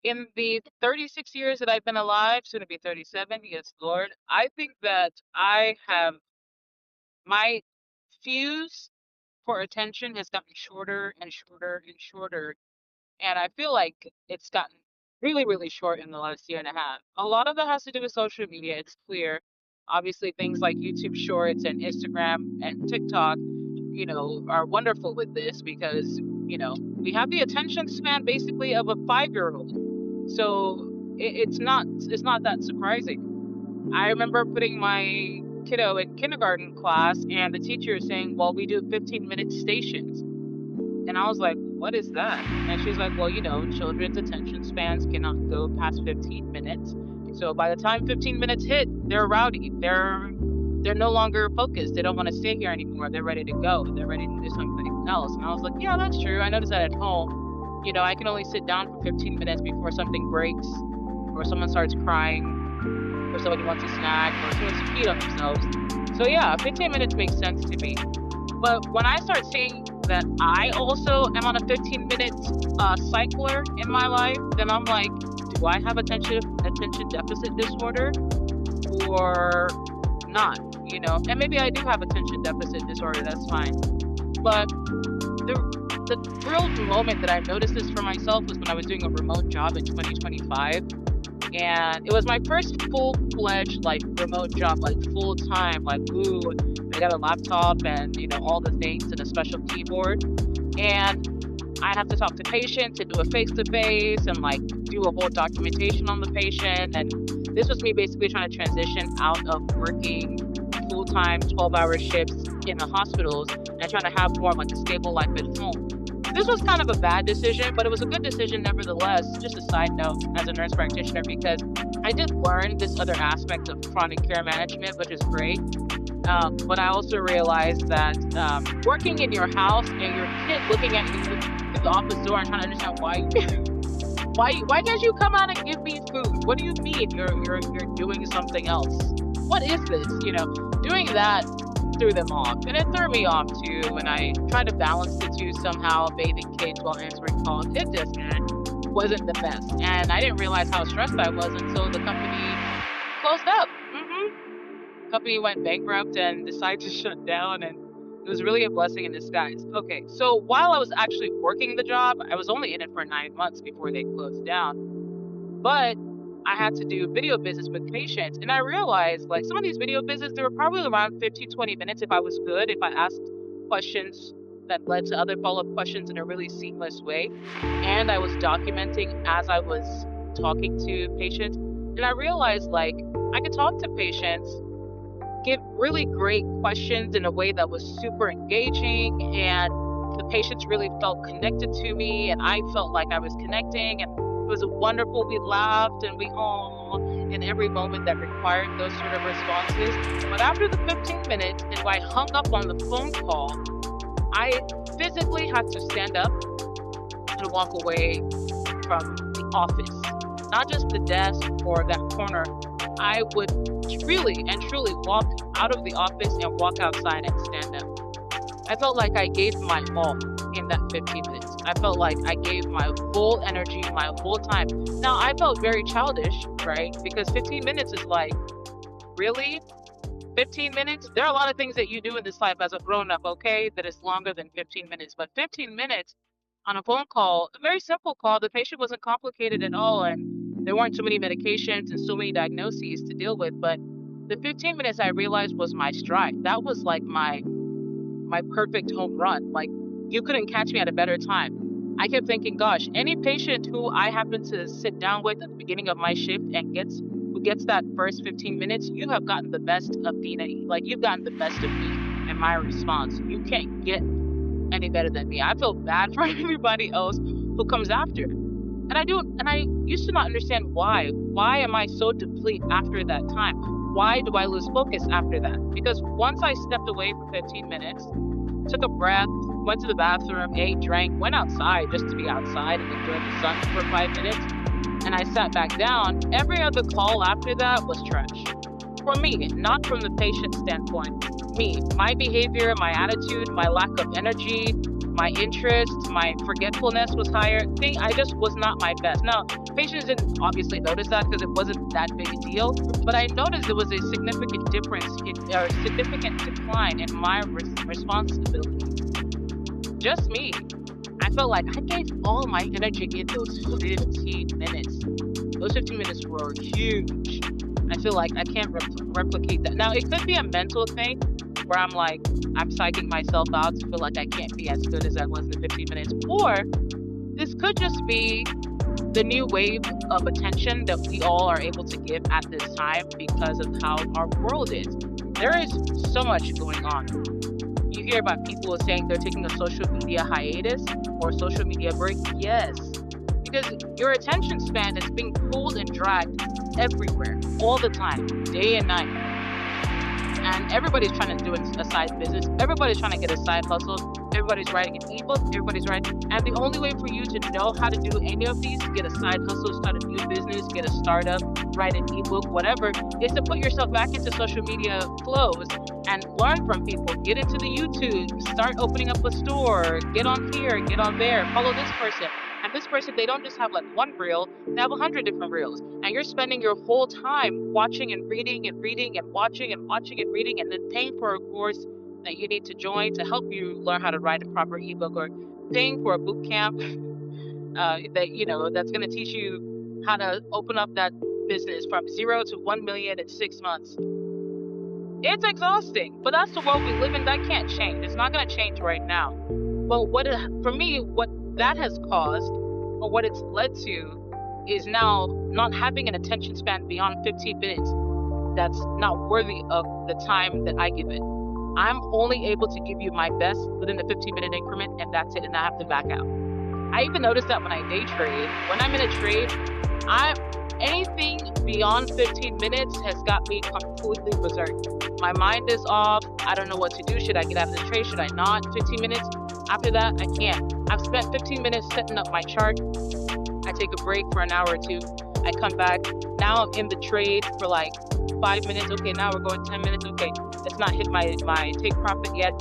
In the 36 years that I've been alive, soon to be 37, yes, Lord, I think that I have my fuse for attention has gotten shorter and shorter and shorter. And I feel like it's gotten really, really short in the last year and a half. A lot of that has to do with social media, it's clear. Obviously, things like YouTube Shorts and Instagram and TikTok, are wonderful with this because, we have the attention span basically of a 5-year-old. So it's not that surprising. I remember putting my kiddo in kindergarten class and the teacher is saying, well, we do 15-minute stations. And I was like, what is that? And she's like, well, children's attention spans cannot go past 15 minutes. So by the time 15 minutes hit, they're rowdy. They're no longer focused. They don't want to stay here anymore. They're ready to go. They're ready to do something else. And I was like, yeah, that's true. I noticed that at home. I can only sit down for 15 minutes before something breaks or someone starts crying or somebody wants a snack or someone wants to feed on themselves. So yeah, 15 minutes makes sense to me. But when I start seeing that I also am on a 15-minute cycler in my life, then I'm like, do I have attention deficit disorder or not? And maybe I do have attention deficit disorder. That's fine. But the real moment that I noticed this for myself was when I was doing a remote job in 2025. And it was my first full-fledged remote job, full time, ooh, I got a laptop and all the things and a special keyboard. And I have to talk to patients and do a face-to-face and do a whole documentation on the patient. And this was me basically trying to transition out of working full-time 12-hour shifts in the hospitals and trying to have more of a stable life at home. This was kind of a bad decision, but it was a good decision nevertheless. Just a side note as a nurse practitioner, because I did learn this other aspect of chronic care management, which is great. But I also realized that working in your house and your kid looking at you through the office door and trying to understand why can't you come out and give me food? What do you mean you're doing something else? What is this? Doing that threw them off, and it threw me off too when I tried to balance the two somehow, bathing kids while answering calls. It just wasn't the best, and I didn't realize how stressed I was until the company closed up. Company went bankrupt and decided to shut down, and it was really a blessing in disguise. Okay, so while I was actually working the job, I was only in it for 9 months before they closed down, but I had to do video visits with patients, and I realized some of these video visits, they were probably around 15, 20 minutes if I was good, if I asked questions that led to other follow-up questions in a really seamless way, and I was documenting as I was talking to patients. And I realized I could talk to patients, give really great questions in a way that was super engaging, and the patients really felt connected to me, and I felt like I was connecting, and it was wonderful. We laughed and we all in every moment that required those sort of responses. But after the 15 minutes, and I hung up on the phone call, I physically had to stand up and walk away from the office, not just the desk or that corner. I would really and truly walk out of the office and walk outside and stand up. I felt like I gave my all in that 15 minutes. I felt like I gave my full energy, my full time. Now, I felt very childish, right? Because 15 minutes is really? 15 minutes? There are a lot of things that you do in this life as a grown-up, okay, that is longer than 15 minutes. But 15 minutes on a phone call, a very simple call, the patient wasn't complicated at all, and there weren't too many medications and so many diagnoses to deal with. But the 15 minutes I realized was my stride. That was my perfect home run. You couldn't catch me at a better time. I kept thinking, gosh, any patient who I happen to sit down with at the beginning of my shift and who gets that first 15 minutes, you have gotten the best of Dina. You've gotten the best of me and my response. You can't get any better than me. I feel bad for everybody else who comes after. And I used to not understand why. Why am I so depleted after that time? Why do I lose focus after that? Because once I stepped away for 15 minutes, took a breath, went to the bathroom, ate, drank, went outside just to be outside and enjoy the sun for 5 minutes, and I sat back down, every other call after that was trash. For me, not from the patient standpoint. Me, my behavior, my attitude, my lack of energy, my interest, my forgetfulness was higher. I just was not my best. Now, patients didn't obviously notice that because it wasn't that big a deal, but I noticed there was a significant difference or significant decline in my responsibility. Just me. I felt like I gave all my energy in those 15 minutes. Those 15 minutes were huge. I feel like I can't replicate that. Now, it could be a mental thing where I'm psyching myself out to feel like I can't be as good as I was in the 15 minutes. Or this could just be the new wave of attention that we all are able to give at this time because of how our world is. There is so much going on. You hear about people saying they're taking a social media hiatus or social media break. Yes, because your attention span is being pulled and dragged everywhere, all the time, day and night. And everybody's trying to do a side business. Everybody's trying to get a side hustle. Everybody's writing an ebook. Everybody's writing. And the only way for you to know how to do any of these, get a side hustle, start a new business, get a startup, write an ebook, whatever, is to put yourself back into social media flows and learn from people. Get into the YouTube. Start opening up a store. Get on here. Get on there. Follow this person. And this person, they don't just have like one reel, they have 100 different reels. And you're spending your whole time watching and reading and reading and watching and watching and reading and then paying for a course that you need to join to help you learn how to write a proper ebook, or paying for a boot camp that's going to teach you how to open up that business from 0 to 1 million in 6 months. It's exhausting, but that's the world we live in. That can't change. It's not going to change right now. But what that has caused, or what it's led to, is now not having an attention span beyond 15 minutes that's not worthy of the time that I give it. I'm only able to give you my best within the 15-minute increment, and that's it, and I have to back out. I even noticed that when I day trade. When I'm in a trade, anything beyond 15 minutes has got me completely berserk. My mind is off. I don't know what to do. Should I get out of the trade? Should I not? 15 minutes? After that, I can't. I've spent 15 minutes setting up my chart. I take a break for an hour or two. I come back. Now I'm in the trade for like 5 minutes. Okay, now we're going 10 minutes. Okay, it's not hit my take profit yet.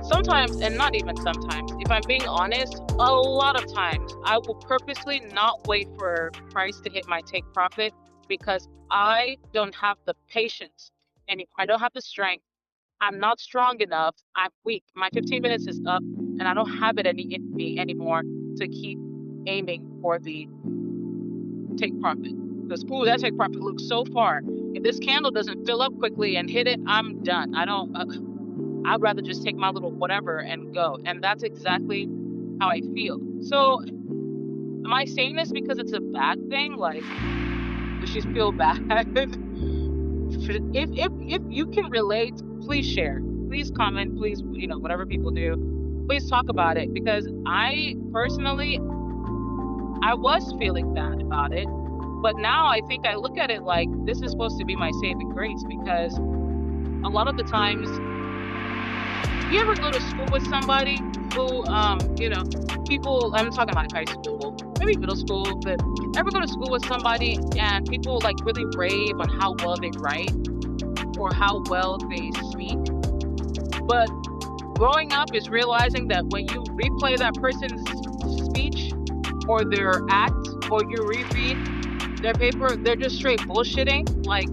Sometimes, and not even sometimes, if I'm being honest, a lot of times I will purposely not wait for price to hit my take profit because I don't have the patience anymore. I don't have the strength. I'm not strong enough. I'm weak. My 15 minutes is up, and I don't have it in me anymore to keep aiming for the take profit. Because, that take profit looks so far. If this candle doesn't fill up quickly and hit it, I'm done. I'd rather just take my little whatever and go. And that's exactly how I feel. So, am I saying this because it's a bad thing? Like, does she feel bad? If you can relate, please share. Please comment. Please, whatever people do, please talk about it. Because I personally, I was feeling bad about it. But now I think I look at it like this is supposed to be my saving grace, because a lot of the times, you ever go to school with somebody who, people, I'm talking about high school, maybe middle school, but ever go to school with somebody and people like really rave on how well they write or how well they speak? But growing up is realizing that when you replay that person's speech or their act, or you reread their paper, they're just straight bullshitting. Like,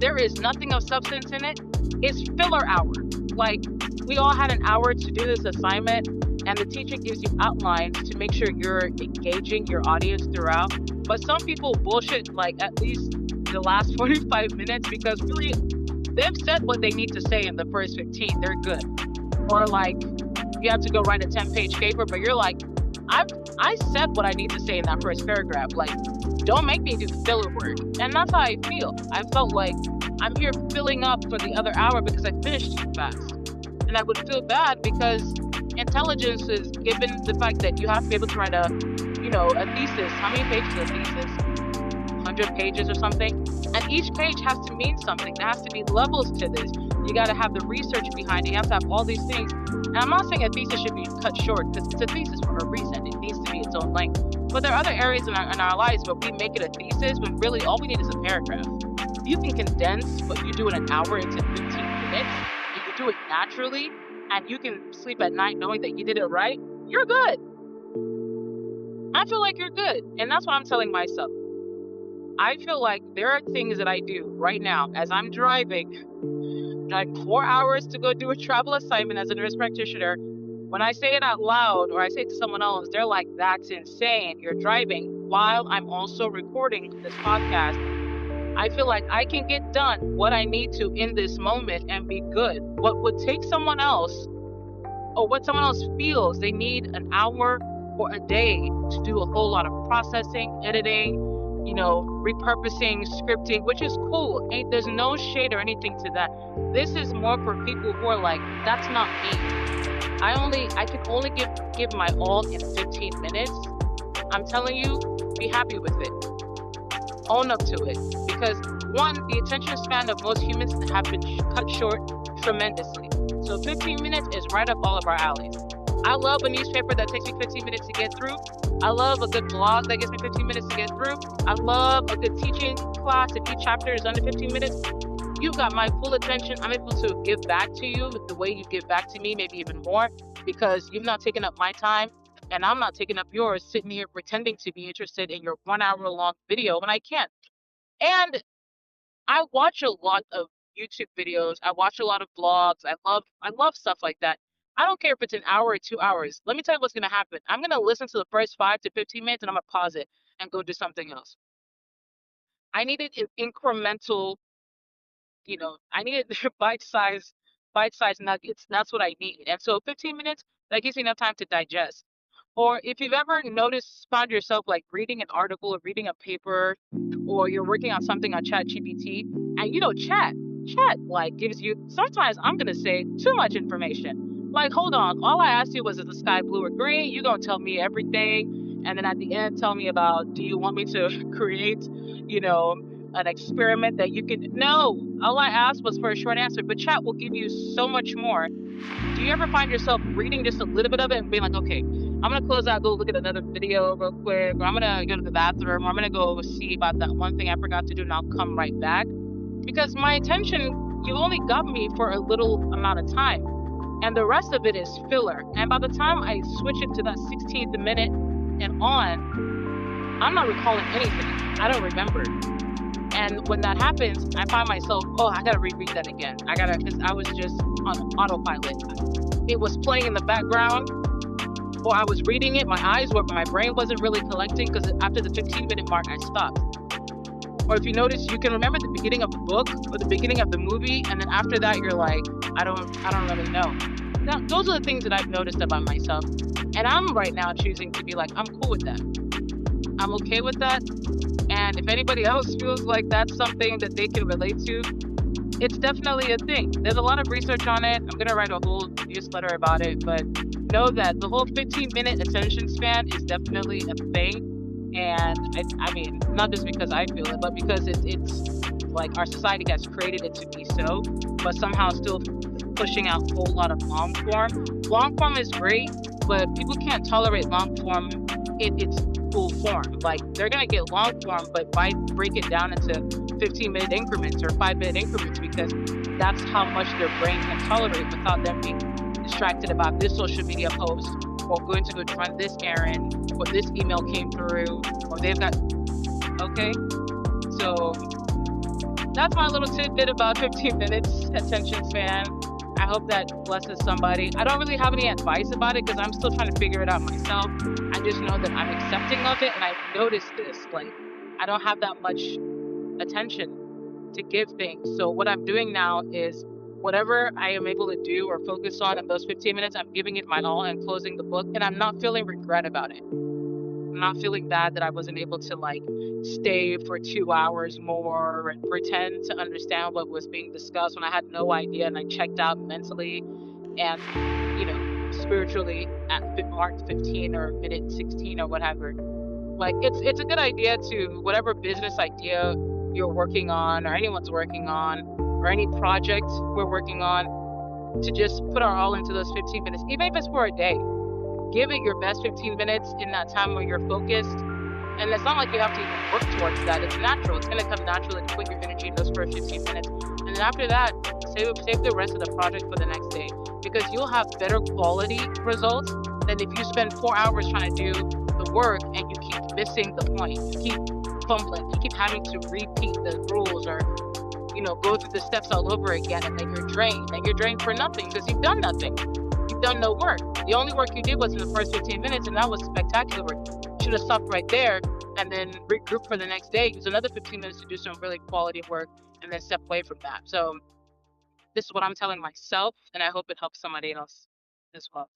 there is nothing of substance in it. It's filler hour. Like, we all had an hour to do this assignment, and the teacher gives you outlines to make sure you're engaging your audience throughout. But some people bullshit like at least the last 45 minutes because really they've said what they need to say in the first 15. They're good. Or like you have to go write a 10-page paper, but you're like, I said what I need to say in that first paragraph. Like, don't make me do filler work. And that's how I feel. I felt like I'm here filling up for the other hour because I finished too fast. And I would feel bad because intelligence is given the fact that you have to be able to write a thesis. How many pages is a thesis? 100 pages or something. And each page has to mean something. There has to be levels to this. You got to have the research behind it. You have to have all these things. And I'm not saying a thesis should be cut short, because it's a thesis for a reason. It needs to be its own length. But there are other areas in our lives where we make it a thesis when really all we need is a paragraph. You can condense what you do in an hour into 15 minutes, and you do it naturally, and you can sleep at night knowing that you did it right, you're good. I feel like you're good. And that's what I'm telling myself. I feel like there are things that I do right now as I'm driving 4 hours to go do a travel assignment as a nurse practitioner. When I say it out loud or I say it to someone else, they're like, that's insane. You're driving while I'm also recording this podcast. I feel like I can get done what I need to in this moment and be good. What would take someone else, or what someone else feels they need an hour or a day to do a whole lot of processing, editing, repurposing, scripting, which is cool. There's no shade or anything to that. This is more for people who are like, that's not me. I can only give my all in 15 minutes. I'm telling you, be happy with it. Own up to it. Because one, the attention span of most humans have been cut short tremendously. So 15 minutes is right up all of our alleys. I love a newspaper that takes me 15 minutes to get through. I love a good blog that gives me 15 minutes to get through. I love a good teaching class if each chapter is under 15 minutes. You've got my full attention. I'm able to give back to you the way you give back to me, maybe even more, because you've not taken up my time and I'm not taking up yours, sitting here pretending to be interested in your 1 hour long video when I can't. And I watch a lot of YouTube videos. I watch a lot of blogs. I love stuff like that. I don't care if it's an hour or 2 hours. Let me tell you what's going to happen. I'm going to listen to the first 5 to 15 minutes and I'm going to pause it and go do something else. I needed an incremental, I needed bite-sized nuggets. That's what I need. And so 15 minutes, that gives me enough time to digest. Or if you've ever found yourself like reading an article or reading a paper, or you're working on something on ChatGPT, and chat like gives you, sometimes I'm going to say, too much information. Like, hold on, all I asked you was, is the sky blue or green? You're going to tell me everything. And then at the end, tell me about, do you want me to create, an experiment that you can, no, all I asked was for a short answer, but chat will give you so much more. Do you ever find yourself reading just a little bit of it and being like, okay, I'm going to close out, go look at another video real quick, or I'm going to go to the bathroom, or I'm going to go see about that one thing I forgot to do, and I'll come right back? Because my attention, you only got me for a little amount of time, and the rest of it is filler. And by the time I switch it to that 16th minute and on, I'm not recalling anything. I don't remember. And when that happens, I find myself, I got to reread that again. Because I was just on autopilot. It was playing in the background, or I was reading it, my eyes were, but my brain wasn't really collecting, because after the 15-minute mark, I stopped. Or if you notice, you can remember the beginning of the book or the beginning of the movie, and then after that, you're like, I don't really know. Now, those are the things that I've noticed about myself. And I'm right now choosing to be like, I'm cool with that. I'm okay with that. And if anybody else feels like that's something that they can relate to, it's definitely a thing. There's a lot of research on it. I'm going to write a whole newsletter about it, but know that the whole 15-minute attention span is definitely a thing. And I mean, not just because I feel it, but because it's like our society has created it to be so, but somehow still pushing out a whole lot of long form. Long form is great, but people can't tolerate long form in its full form. Like, they're going to get long form, but break it down into 15-minute increments or 5-minute increments, because that's how much their brain can tolerate without them being distracted about this social media post, or going to go run this errand, or this email came through, or they've got, okay? So that's my little tidbit about 15 minutes attention span. I hope that blesses somebody. I don't really have any advice about it, because I'm still trying to figure it out myself. I just know that I'm accepting of it, and I've noticed this, like, I don't have that much attention to give things. So what I'm doing now is whatever I am able to do or focus on in those 15 minutes, I'm giving it my all and closing the book, and I'm not feeling regret about it. I'm not feeling bad that I wasn't able to like stay for 2 hours more and pretend to understand what was being discussed when I had no idea, and I checked out mentally and, spiritually at mark 15 or minute 16 or whatever. Like, it's a good idea to, whatever business idea you're working on, or anyone's working on, or any project we're working on, to just put our all into those 15 minutes, even if it's for a day. Give it your best 15 minutes in that time where you're focused. And it's not like you have to even work towards that. It's natural. It's going to come naturally to put your energy in those first 15 minutes. And then after that, save the rest of the project for the next day. because you'll have better quality results than if you spend 4 hours trying to do the work and you keep missing the point. You keep fumbling. You keep having to repeat the rules or, go through the steps all over again, and then you're drained. And you're drained for nothing because you've done nothing. You've done no work. The only work you did was in the first 15 minutes, and that was spectacular work. You should have stopped right there and then regroup for the next day. Use another 15 minutes to do some really quality work and then step away from that. So this is what I'm telling myself, and I hope it helps somebody else as well.